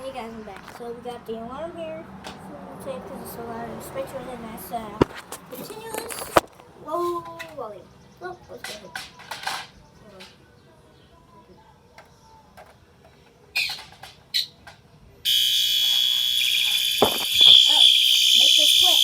Hey guys, I'm back. So we got the alarm here. So we'll take this alarm and switch it in as continuous low volume. Look, let's go ahead. Oh, make this quick.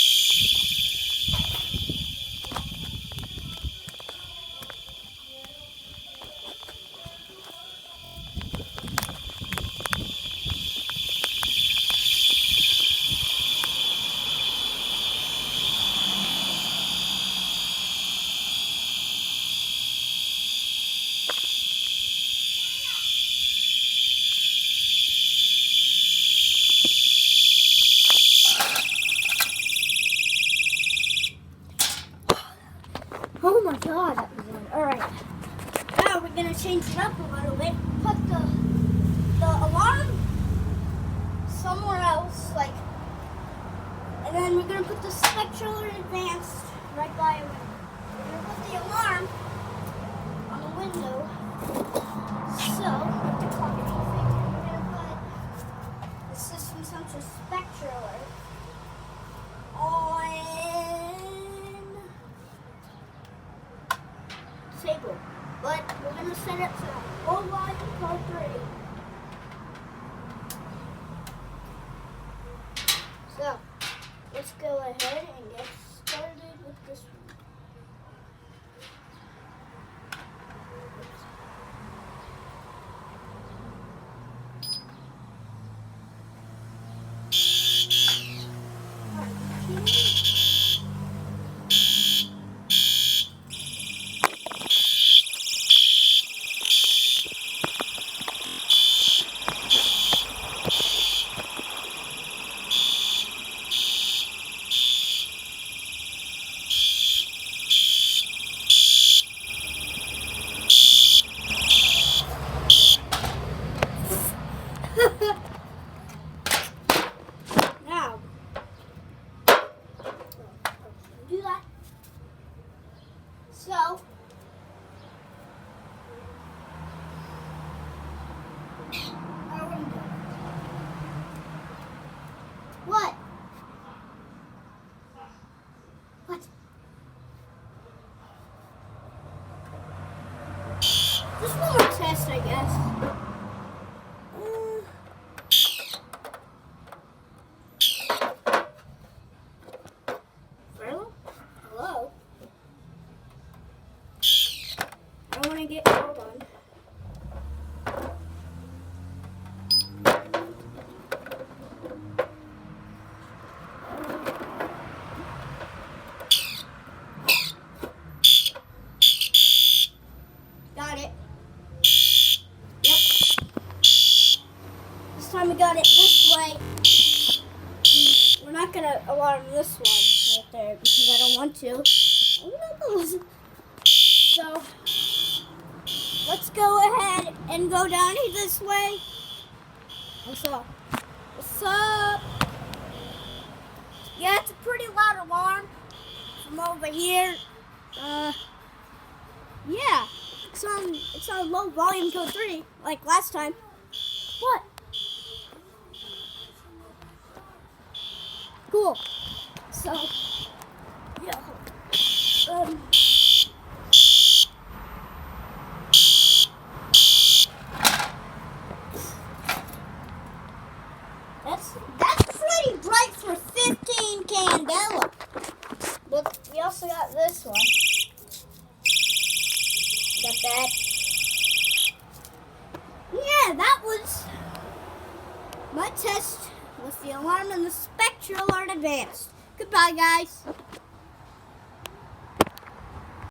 Oh my god, that was one. Alright. Now we're gonna change it up a little bit. Put the alarm somewhere else, like, and then we're gonna put the Spectral Advanced right by a window. We're gonna put the alarm on the window. So, with the clock and everything, we're gonna put the System Sensor Spectral Alert on table, but we're going to set it to low volume code 3. So, let's go ahead and get started with this one. Now, do that. So, our window. What? What? Just one more test, I guess. Hello? I want to get, hold on. Got it. Yep. This time we got it this way. We're not going to alarm this one right there because I don't want to. So, let's go ahead and go down here this way. What's up? What's up? Yeah, it's a pretty loud alarm from over here. Yeah, it's on low volume code 3, like last time. What? Cool. So, yeah. That's pretty bright for 15 candela. But we also got this one. Got that. Yeah, that was my test with the alarm and the Spectral Alert Advanced. Goodbye, guys.